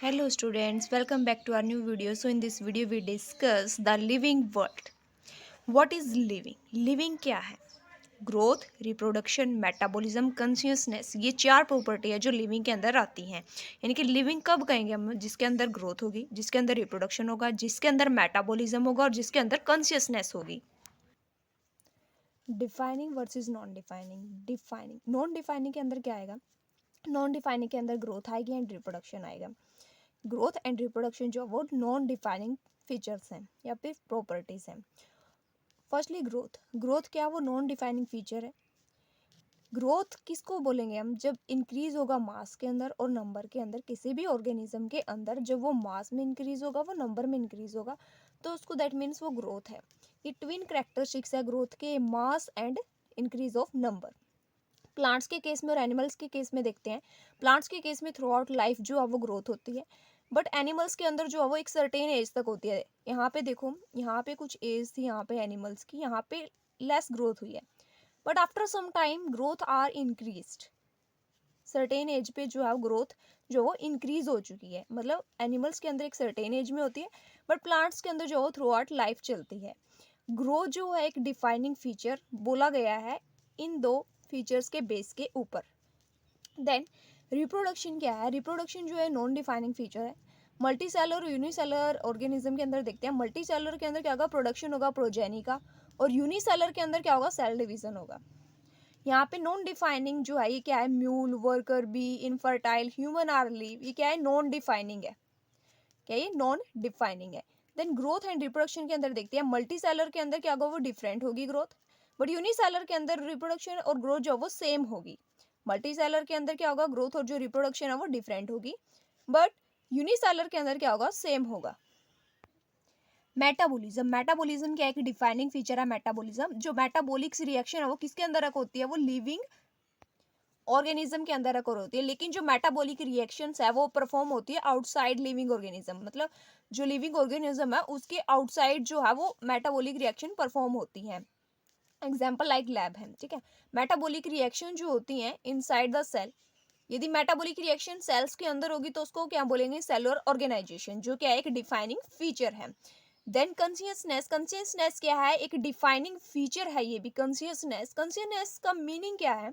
Hello students, welcome back to our new video. So in this video we discuss the living world. What is living? Living क्या है? Growth, reproduction, metabolism, consciousness, ये चार property है जो living के अंदर आती हैं। यानी कि लिविंग कब कहेंगे हम? जिसके अंदर ग्रोथ होगी, जिसके अंदर रिप्रोडक्शन होगा, जिसके अंदर मेटाबॉलिज्म होगा और जिसके अंदर कॉन्शियसनेस होगी। Defining versus non defining. Defining, non defining के अंदर क्या आएगा? नॉन डिफाइनिंग के अंदर ग्रोथ आएगी एंड रिप्रोडक्शन आएगा। ग्रोथ एंड रिप्रोडक्शन जो वो नॉन डिफाइनिंग फीचर्स हैं या फिर प्रॉपर्टीज हैं। फर्स्टली ग्रोथ, ग्रोथ क्या, वो नॉन डिफाइनिंग फीचर है। ग्रोथ किसको बोलेंगे हम? जब इंक्रीज होगा मास के अंदर और नंबर के अंदर, किसी भी ऑर्गेनिज्म के अंदर जब वो मास में इंक्रीज होगा, वो नंबर में इंक्रीज होगा, तो उसको दैट मीन्स वो ग्रोथ है। ये ट्विन कैरेक्टरिस्टिक्स है ग्रोथ के, mass and increase of number. Plants के केस में और एनिमल्स के केस में देखते हैं। प्लांट्स के केस में थ्रू आउट लाइफ जो है वो ग्रोथ होती है, बट एनिमल्स के अंदर जो है वो एक सर्टेन एज तक होती है। यहाँ पे देखो, यहाँ पे कुछ एज थी यहाँ पे एनिमल्स की, यहाँ पे लेस ग्रोथ हुई है, but after some time growth are increased. Certain age पे जो है ग्रोथ जो वो इंक्रीज हो चुकी है। मतलब एनिमल्स के अंदर एक सर्टेन एज में होती है, बट प्लांट्स के अंदर जो है थ्रू आउट लाइफ चलती है। ग्रोथ जो है एक डिफाइनिंग फीचर बोला गया है इन दो फीचर्स के बेस के ऊपर। देन रिप्रोडक्शन क्या है? रिप्रोडक्शन जो है नॉन डिफाइनिंग फीचर है। मल्टी सेलर और यूनिसेलर ऑर्गेनिज्म के अंदर देखते हैं। मल्टी सेलर के अंदर क्या होगा? प्रोडक्शन होगा प्रोजेनी का, और यूनिसेलर के अंदर क्या होगा? सेल डिवीजन होगा। यहाँ पे नॉन डिफाइनिंग जो है ये क्या है? Mule, worker bee, infertile, human are live, ये क्या है? नॉन डिफाइनिंग है। क्या ये नॉन डिफाइनिंग है? देन ग्रोथ एंड रिप्रोडक्शन के अंदर देखते हैं। मल्टी सेलर के अंदर क्या होगा? वो डिफरेंट होगी ग्रोथ, बट यूनिसेलर के अंदर रिप्रोडक्शन और ग्रोथ जो वो सेम होगी। मल्टी सेलर के अंदर क्या होगा? ग्रोथ और जो रिप्रोडक्शन है वो डिफरेंट होगी, बट यूनिसेलर के अंदर क्या होगा? सेम होगा। मेटाबॉलिज्म, मेटाबॉलिज्म क्या है? एक डिफाइनिंग फीचर है मेटाबॉलिज्म। जो मेटाबॉलिक्स रिएक्शन है वो किसके अंदर होती है? वो लिविंग ऑर्गेनिज्म के अंदर अकर होती है, लेकिन जो मेटाबॉलिक रिएक्शंस है वो परफॉर्म होती है आउटसाइड लिविंग ऑर्गेनिज्म। मतलब जो लिविंग ऑर्गेनिज्म है उसके आउटसाइड जो है वो मेटाबॉलिक रिएक्शन परफॉर्म होती है। एग्जाम्पल लाइक लैब है, ठीक है। मेटाबॉलिक रिएक्शन जो होती हैं इनसाइड द सेल, यदि मेटाबॉलिक रिएक्शन सेल्स के अंदर होगी तो उसको क्या बोलेंगे? सेलुलर ऑर्गेनाइजेशन, जो क्या है? एक डिफाइनिंग फीचर है। देन कॉन्शियसनेस, कॉन्शियसनेस क्या है? एक डिफाइनिंग फीचर है ये भी। कॉन्शियसनेस, कॉन्शियसनेस का मीनिंग क्या है?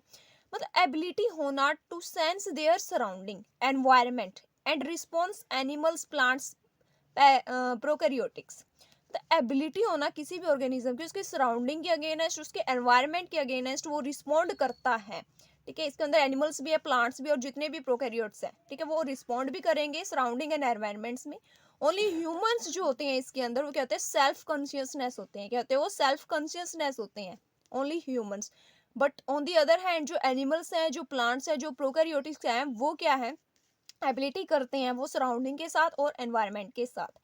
मतलब एबिलिटी होना to sense their surrounding environment and response animals, plants, prokaryotics. तो एबिलिटी होना किसी भी ऑर्गेनिज्म की, उसके सराउंडिंग के अगेंस्ट, उसके एनवायरमेंट के अगेंस्ट वो रिस्पॉन्ड करता है, ठीक है। इसके अंदर एनिमल्स भी है, प्लांट्स भी, और जितने भी प्रोकैरियोट्स हैं, ठीक है, वो रिस्पॉन्ड भी करेंगे सराउंडिंग एंड एनवायरमेंट्स में। ओनली ह्यूमंस जो होते हैं इसके अंदर, वो क्या होते हैं? सेल्फ कॉन्शियसनेस होते हैं। क्या होते हैं वो? सेल्फ कॉन्शियसनेस होते हैं, only humans. But on the other hand जो एनिमल्स हैं, जो प्लांट्स हैं, जो प्रोकैरियोटिक्स हैं, वो क्या है? एबिलिटी करते हैं वो सराउंडिंग के साथ और एनवायरमेंट के साथ।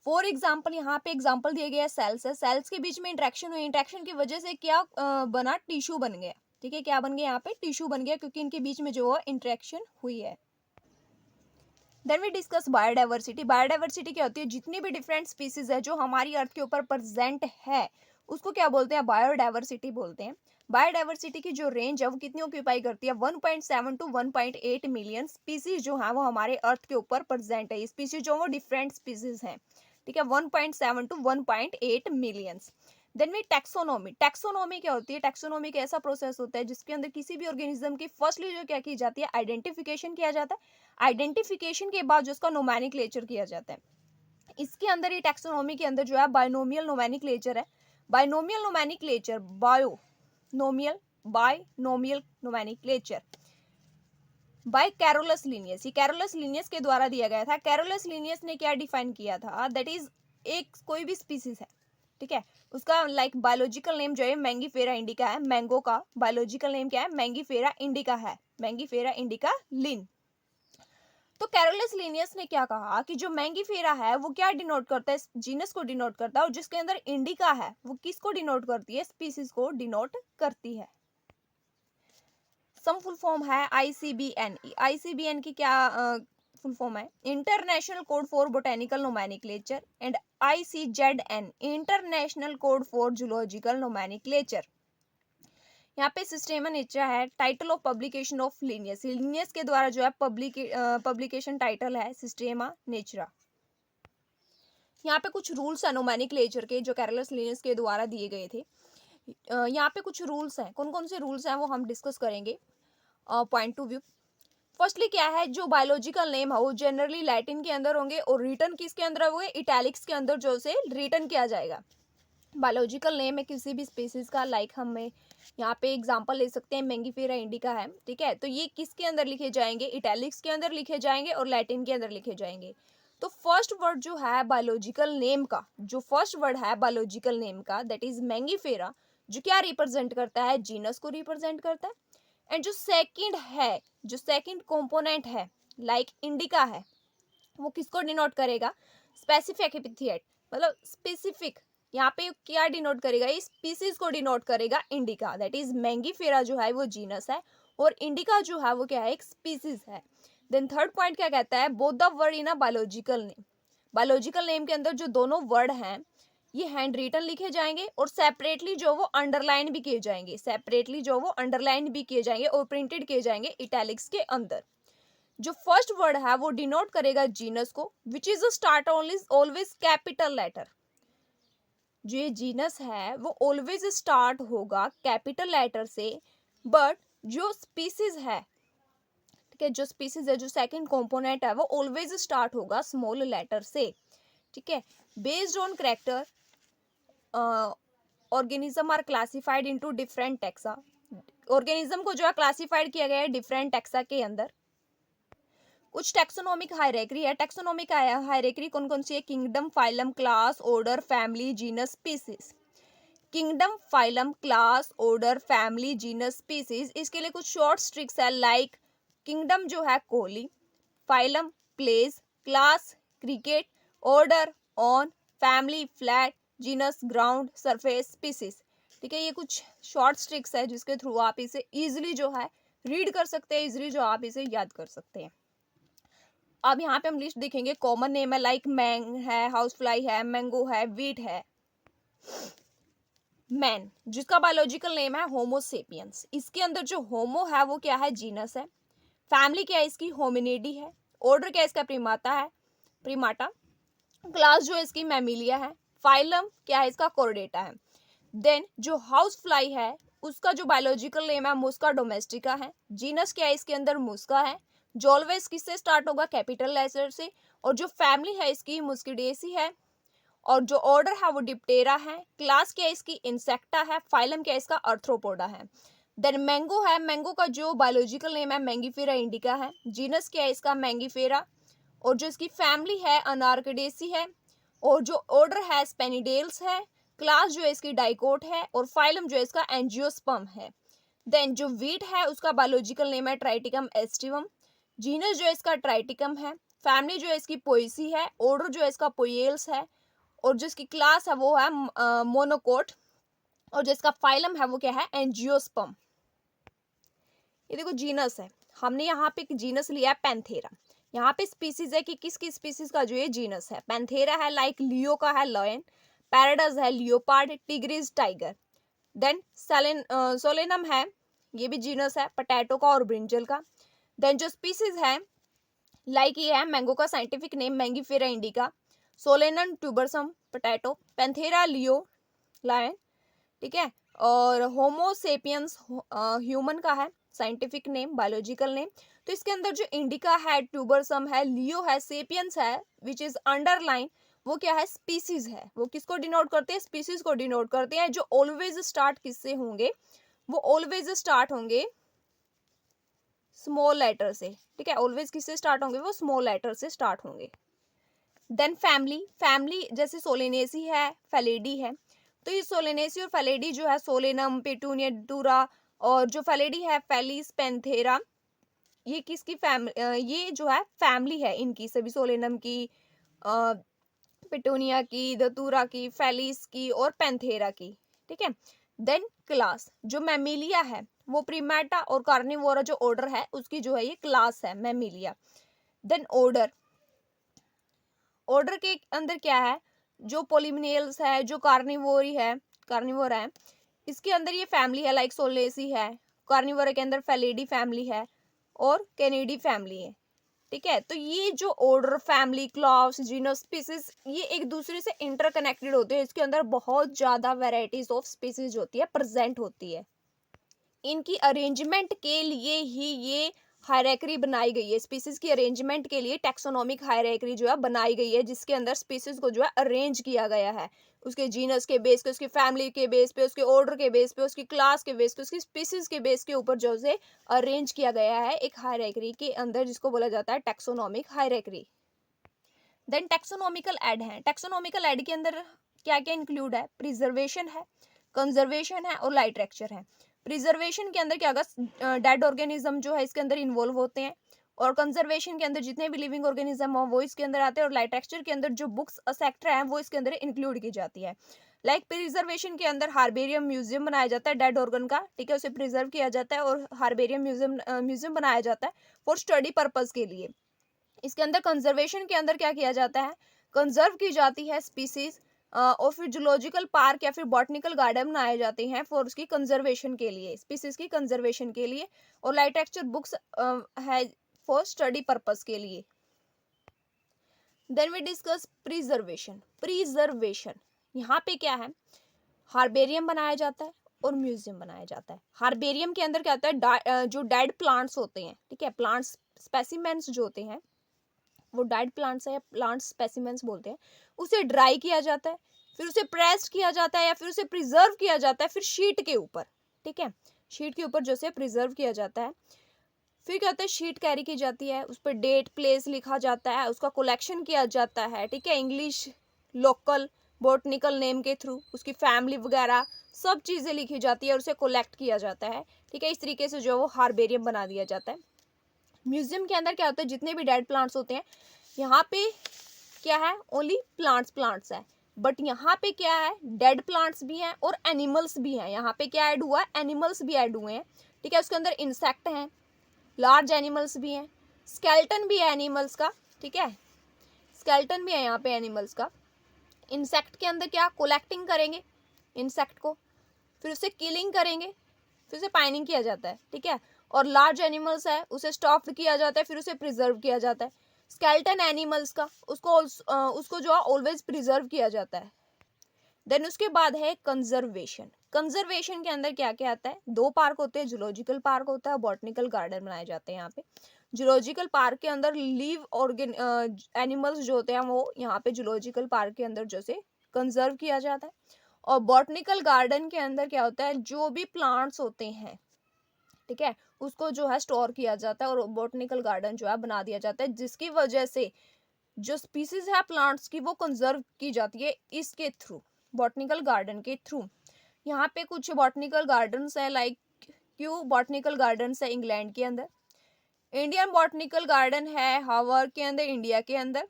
फॉर एग्जाम्पल, यहाँ पे एग्जाम्पल दिए गए सेल्स है। सेल्स के बीच में इंटरेक्शन हुई, इंटरेक्शन की वजह से क्या बना? टिश्यू बन गया, ठीक है। क्या बन गया? यहाँ पे टिश्यू बन गया, क्योंकि इनके बीच में जो है इंटरेक्शन हुई है। Then we discuss biodiversity. Biodiversity क्या होती है? जितनी भी डिफरेंट स्पीसीज है जो हमारी अर्थ के ऊपर प्रेजेंट है, उसको क्या बोलते हैं? बायोडाइवर्सिटी बोलते हैं। बायोडाइवर्सिटी की जो रेंज है वो कितनी ऑक्यूपाई करती है? 1.7 टू 1.8 मिलियन स्पीसीज जो है वो हमारे अर्थ के ऊपर प्रेजेंट है। स्पीसीज जो वो डिफरेंट स्पीसीज हैं, ठीक है। 1.7 टू 1.8 मिलियंस। देन में टैक्सोनॉमी, टैक्सोनॉमी क्या होती है? टैक्सोनॉमी एक ऐसा प्रोसेस होता है जिसके अंदर किसी भी ऑर्गेनिज्म की फर्स्टली जो क्या की जाती है? आइडेंटिफिकेशन किया जाता है। आइडेंटिफिकेशन के बाद जो उसका नोमेनक्लेचर किया जाता है। इसके अंदर ये टैक्सोनॉमी के अंदर जो है बायनोमियल नोमेनक्लेचर है। Binomial nomenclature, binomial nomenclature by Carolus Linnaeus. ये कैरोलस लिनियस के द्वारा दिया गया था। कैरोलस लिनियस ने क्या डिफाइन किया था? दैट इज एक कोई भी स्पीसीज है, ठीक है, उसका लाइक बायोलॉजिकल नेम जो है मैंगीफेरा इंडिका है। मैंगो का बायोलॉजिकल नेम क्या है? मैंगीफेरा इंडिका है। मैंगीफेरा इंडिका लिन। तो कैरोलस लिनियस ने क्या कहा कि जो मैंगीफेरा है वो क्या डिनोट करता है? जीनस को डिनोट करता है, और जिसके अंदर इंडिका है वो किसको डिनोट करती है? स्पीसीज को डिनोट करती है। सम फुल फॉर्म है आईसीबीएन। आईसीबीएन की क्या फुल फॉर्म है? International code for botanical nomenclature, and ICZN international code for zoological nomenclature. यहाँ पे सिस्टेमा नेचुरा है, title of publication of Linnaeus, Linnaeus के द्वारा जो है पब्लिकेशन टाइटल है सिस्टेमा नेचुरा। यहाँ पे कुछ रूल्स है नोमेनक्लेचर के जो कैरोलस लिनियस के द्वारा दिए गए थे। यहाँ पे कुछ रूल्स हैं, कौन कौन से रूल्स हैं वो हम डिस्कस करेंगे पॉइंट टू व्यू। फर्स्टली क्या है, जो बायोलॉजिकल नेम है वो जनरली लैटिन के अंदर होंगे और रिटर्न किसके अंदर होंगे, इटैलिक्स के अंदर जो से रिटर्न किया जाएगा। बायोलॉजिकल नेम है किसी भी स्पीसीज का, लाइक हमें यहाँ पे एग्जांपल ले सकते हैं मैंगीफेरा इंडिका है, ठीक है, तो ये किसके अंदर लिखे जाएंगे, इटैलिक्स के अंदर लिखे जाएंगे और लैटिन के अंदर लिखे जाएंगे। तो फर्स्ट वर्ड जो है बायोलॉजिकल नेम का, जो फर्स्ट वर्ड है बायोलॉजिकल नेम का दैट इज मैंगीफेरा, जो क्या रिप्रेजेंट करता है, जीनस को रिप्रेजेंट करता है। एंड जो सेकंड है, जो सेकंड कंपोनेंट है लाइक इंडिका है, वो किसको डिनोट करेगा, स्पेसिफिक एपिथेट, मतलब स्पेसिफिक, यहाँ पे क्या डिनोट करेगा, इस स्पीसीज को डिनोट करेगा इंडिका, दैट इज मैंगीफेरा जो है वो जीनस है और इंडिका जो है वो क्या है, एक स्पीसीज है। देन थर्ड पॉइंट क्या कहता है, both the word in a biological name, biological name के अंदर जो दोनों वर्ड हैं ये हैंड रिटन लिखे जाएंगे और सेपरेटली जो वो अंडरलाइन भी किए जाएंगे, सेपरेटली जो वो अंडरलाइन भी किए जाएंगे और प्रिंटेड किए जाएंगे इटैलिक्स के अंदर। जो फर्स्ट वर्ड है वो डिनोट करेगा जीनस को, which is start always capital letter, जो ये जीनस है वो ऑलवेज स्टार्ट होगा कैपिटल लेटर से, बट जो स्पीसीज है, ठीक है, जो स्पीसीज है, जो सेकंड कंपोनेंट है वो ऑलवेज स्टार्ट होगा स्मॉल लेटर से, ठीक है। Based on character organism are classified into different taxa, organism को जो है क्लासिफाइड किया गया है डिफरेंट टैक्सा के अंदर। कुछ टैक्सोनॉमिक हायरार्की है, टैक्सोनॉमिक हायरार्की कौन कौन सी है, kingdom, phylum, class, order, family, genus, species. Kingdom, phylum, class, order, family, genus, species, इसके लिए कुछ शॉर्ट ट्रिक्स है, लाइक किंगडम जो है Kohli, phylum place, class cricket, order on, family flat, genus ground surface, species, ठीक है। ये कुछ शॉर्ट ट्रिक्स है जिसके थ्रू आप इसे इजिली जो है रीड कर सकते हैं, इजिली जो आप इसे याद कर सकते हैं। अब यहाँ पे हम लिस्ट देखेंगे, कॉमन नेम है लाइक मैंग है, हाउस फ्लाई है, मैंगो है, वीट है। मैन जिसका बायोलॉजिकल नेम है होमो सेपियंस, इसके अंदर जो होमो है वो क्या है, जीनस है। फैमिली क्या है इसकी, होमिनिडी है। ऑर्डर क्या है इसका, प्रीमाता है, प्रीमाटा। क्लास जो है इसकी मैमिलिया है। फाइलम क्या है इसका, कोर्डेटा है। देन जो हाउस फ्लाई है उसका जो बायोलॉजिकल नेम है मुस्का डोमेस्टिका है। जीनस क्या है इसके अंदर, मुस्का है। जो ऑलवेज किससे स्टार्ट होगा, कैपिटल लेटर से। और जो फैमिली है इसकी मुस्किडेसी है। और जो ऑर्डर है वो डिप्टेरा है। क्लास क्या है इसकी, इंसेक्टा है। फाइलम क्या है इसका, अर्थ्रोपोडा है। देन मैंगो है, मैंगो का जो बायोलॉजिकल नेम है मैंगीफेरा इंडिका है। जीनस क्या है इसका, मैंगीफेरा। और जो इसकी फैमिली है अनार्कडेसी है। और जो ऑर्डर है स्पेनिडेल्स है। क्लास जो है इसकी डाइकोट है और फाइलम जो है इसका एंजियोस्पर्म है। देन जो वीट है उसका बायोलॉजिकल नेम है ट्राइटिकम एस्टिवम। जीनस जो है इसका ट्राइटिकम है। फैमिली जो है इसकी पोएसी है। ऑर्डर जो है इसका पोएल्स है। और जो इसकी क्लास है वो है मोनोकोट। और जो इसका फाइलम है वो क्या है, एंजियोस्पर्म। ये देखो जीनस है, हमने यहाँ पे जीनस लिया है पैंथेरा। यहाँ पे स्पीसीज है कि किसकी स्पीसीज का जो ये जीनस है। पैंथेरा है लाइक लियो का है लायन, पैराडस है leopard, tigris tiger. Then Solanum है, ये भी जीनस है पटैटो का और ब्रिंजल का। देन जो स्पीसीज है लाइक ये है मैंगो का scientific name Mangifera indica, Solanum tuberosum potato, Panthera leo lion, ठीक है। और होमो सेपियंस ह्यूमन का है साइंटिफिक नेम, बायोलॉजिकल नेम। तो इसके अंदर जो इंडिका है, ट्यूबरसम है, लियो है, सेपियंस है, विच इज अंडरलाइन, वो क्या है, स्पीसीज है। वो किसको डिनोट करते हैं, स्पीसीज को डिनोट करते हैं। जो ऑलवेज स्टार्ट किससे होंगे, वो ऑलवेज स्टार्ट होंगे स्मॉल लेटर से, ठीक है। ऑलवेज किससे स्टार्ट होंगे, वो स्मॉल लेटर से स्टार्ट होंगे। देन फैमिली, फैमिली जैसे सोलेनेसी है, फेलेडी है। तो ये सोलेनेसी और फेलेडी जो है, सोलेनम, पेटूनिया, डूरा, और जो फेलेडी है फेलिस पेंथेरा, ये किसकी ये जो है फैमिली है इनकी सभी, सोलेनम की, पेटूनिया की, दतूरा की, फेलिस की और पेंथेरा की, ठीक है। देन क्लास, जो मैमिलिया है वो प्रीमेटा और कार्निवोरा जो ऑर्डर है उसकी जो है ये क्लास है मैमिलिया। देन ऑर्डर, के अंदर क्या है, जो पोलिमिनेल्स है, जो कार्निवोर है, इसके अंदर ये फैमिली है, लाइक सोलेसी है, कार्निवोरा के अंदर फेलिडी फैमिली है और कैनिडी फैमिली है। ठीक है, तो ये जो order, family, class, genus, species, ये एक दूसरे से इंटरकनेक्टेड होते हैं। इसके अंदर बहुत ज्यादा वेराइटीज ऑफ स्पीसीज होती है, प्रेजेंट होती है। इनकी अरेंजमेंट के लिए ही ये हायरार्की बनाई गई है। स्पीसीज की अरेंजमेंट के लिए टैक्सोनॉमिक हायरार्की जो है बनाई गई है, जिसके अंदर स्पीसीज को जो है अरेंज किया गया है उसके जीनस के बेस पे, उसकी फैमिली के बेस पे, उसके ऑर्डर के बेस पे, उसकी क्लास के बेस पे, उसकी स्पीसीज के बेस के ऊपर जो से अरेंज किया गया है एक हायरार्की के अंदर, जिसको बोला जाता है taxonomic hierarchy. Then taxonomical aid है। टैक्सोनॉमिकल ऐड के अंदर क्या क्या इंक्लूड है? प्रिजर्वेशन है, कंजर्वेशन है और लाइटरेचर है। प्रिजर्वेशन के अंदर क्या होगा, डेड ऑर्गेनिज्म जो है इसके अंदर इन्वॉल्व होते हैं, और कंजर्वेशन के अंदर जितने भी लिविंग ऑर्गेनिज्म हो वो इसके अंदर आते हैं, और लाइटरेचर के अंदर जो बुक्स सेक्टर है वो इसके अंदर इंक्लूड की जाती है। लाइक प्रिजर्वेशन के अंदर हार्बेरियम म्यूजियम बनाया जाता है डेड ऑर्गन का, ठीक है, उसे प्रिजर्व किया जाता है और हार्बेरियम म्यूजियम बनाया जाता है फॉर स्टडी पर्पज के लिए। इसके अंदर कंजर्वेशन के अंदर क्या किया जाता है, कंजर्व की जाती है स्पीसीज, और फिर जूलॉजिकल पार्क या फिर बॉटनिकल गार्डन बनाए जाते हैं फॉर उसकी कंजर्वेशन के लिए, स्पीसीज की कंजर्वेशन के लिए, और लाइटरेचर बुक्स है फॉर स्टडी पर्पस के लिए। Then we discuss preservation. Preservation यहाँ पे क्या है, हार्बेरियम बनाया जाता है और म्यूजियम बनाया जाता है। हार्बेरियम के अंदर क्या होता है, जो डेड प्लांट्स होते हैं, ठीक है, प्लांट्स स्पेसिमेंट्स जो होते हैं वो डेड प्लांट्स है, प्लांट स्पेसिमेंट्स बोलते हैं, उसे ड्राई किया जाता है, फिर उसे प्रेस्ड किया जाता है या फिर उसे प्रिजर्व किया जाता है, फिर शीट के ऊपर, ठीक है, शीट के ऊपर जो से प्रिजर्व किया जाता है। फिर क्या होता है, शीट कैरी की जाती है, उस पर डेट, प्लेस लिखा जाता है, उसका कलेक्शन किया जाता है, ठीक है, इंग्लिश, लोकल, बॉटनिकल नेम के थ्रू, उसकी फैमिली वगैरह सब चीज़ें लिखी जाती है और उसे कलेक्ट किया जाता है, ठीक है। इस तरीके से जो है वो हार्बेरियम बना दिया जाता है। म्यूजियम के अंदर क्या होता है, जितने भी डेड प्लांट्स होते हैं, यहाँ पे क्या है, ओनली प्लांट्स है, बट यहाँ पे क्या है, डेड प्लांट्स भी हैं और एनिमल्स भी हैं। यहाँ पे क्या ऐड हुआ है, एनिमल्स भी ऐड हुए हैं, ठीक है। उसके अंदर इंसेक्ट हैं, लार्ज एनिमल्स भी हैं, स्केल्टन भी है एनिमल्स का, ठीक है, स्केल्टन भी है यहाँ पे एनिमल्स का। इंसेक्ट के अंदर क्या, कोलेक्टिंग करेंगे इंसेक्ट को, फिर उसे किलिंग करेंगे, फिर उसे पाइनिंग किया जाता है, ठीक है। और लार्ज एनिमल्स है, उसे स्टॉफ्ड किया जाता है, फिर उसे प्रिजर्व किया जाता है। स्केल्टन एनिमल्स का उसको जो है ऑलवेज प्रिजर्व किया जाता है। देन उसके बाद है कंजर्वेशन। कंजर्वेशन के अंदर क्या क्या आता है, दो पार्क होते हैं, जूलॉजिकल पार्क होता है, बॉटनिकल गार्डन बनाए जाते हैं यहाँ पे। जूलॉजिकल पार्क के अंदर लिव ऑर्गेन एनिमल्स जो होते हैं वो यहाँ पे जूलॉजिकल पार्क के अंदर जो से कंजर्व किया जाता है। और बॉटनिकल गार्डन के अंदर क्या होता है, जो भी प्लांट्स होते हैं, ठीक है, उसको जो है स्टोर किया जाता है और बॉटनिकल गार्डन जो है बना दिया जाता है, जिसकी वजह से जो स्पीसीज है प्लांट्स की वो कंजर्व की जाती है इसके थ्रू, बॉटनिकल गार्डन के थ्रू। यहाँ पे कुछ बॉटनिकल गार्डन्स है, लाइक क्यू बॉटनिकल गार्डन्स है इंग्लैंड के अंदर, इंडियन बॉटनिकल गार्डन है हार्वर्ड के अंदर इंडिया के अंदर,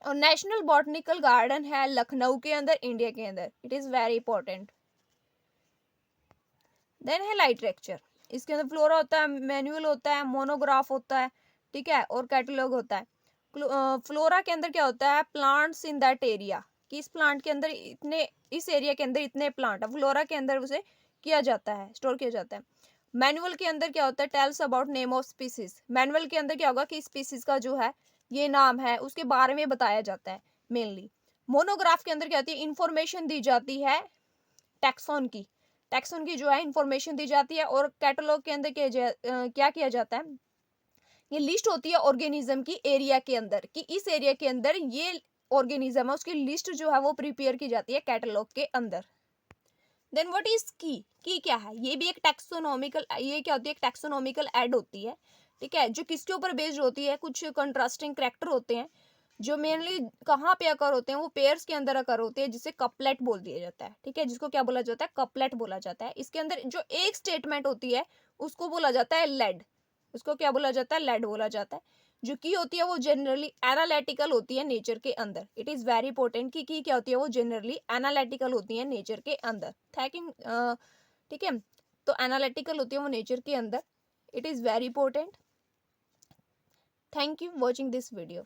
और नेशनल बॉटनिकल गार्डन है लखनऊ के अंदर इंडिया के अंदर। It is very important. Then है लाइटरेचर। इसके अंदर फ्लोरा होता है, मैनुअल होता है, मोनोग्राफ होता है, ठीक है, और कैटलॉग होता है। फ्लोरा के अंदर क्या होता है, प्लांट्स इन दैट एरिया, कि इस प्लांट के अंदर इतने, इस एरिया के अंदर इतने प्लांट है, फ्लोरा के अंदर उसे किया जाता है, स्टोर किया जाता है। मैनुअल के अंदर क्या होता है, tells about name of species. Manual के अंदर क्या होगा कि स्पीसीज का जो है ये नाम है, उसके बारे में बताया जाता है मेनली। मोनोग्राफ के अंदर क्या होती है, इंफॉर्मेशन दी जाती है टैक्सॉन की, टैक्सॉन की जो है इंफॉर्मेशन दी जाती है। और कैटलॉग के अंदर क्या किया जाता है, ये लिस्ट होती है ऑर्गेनिज्म की एरिया के अंदर, कि इस एरिया के अंदर ये ऑर्गेनिज्म है, उसकी लिस्ट जो है वो प्रिपेयर की जाती है कैटलॉग के अंदर। देन व्हाट इज की क्या है, ये भी एक टैक्सोनॉमिकल, ये क्या होती है, एक टैक्सोनॉमिकल ऐड होती है, ठीक है, जो किसके ऊपर बेस्ड होती है, कुछ कंट्रास्टिंग करैक्टर होते हैं जो मेनली कहाँ पे अकर होते हैं, वो पेयर्स के अंदर अकर होते हैं, जिसे कपलेट बोल दिया जाता है, ठीक है, जिसको क्या बोला जाता है, कपलेट बोला जाता है। इसके अंदर जो एक स्टेटमेंट होती है उसको बोला जाता है लेड, उसको क्या बोला जाता है, लेड बोला जाता है। जो की होती है वो जनरली एनालिटिकल होती है नेचर के अंदर। इट इज वेरी इंपॉर्टेंट कि की क्या होती है, वो जनरली एनालिटिकल होती है नेचर के अंदर, ठीक है, तो एनालिटिकल होती है वो नेचर के अंदर। It is very important. Thank you watching this video.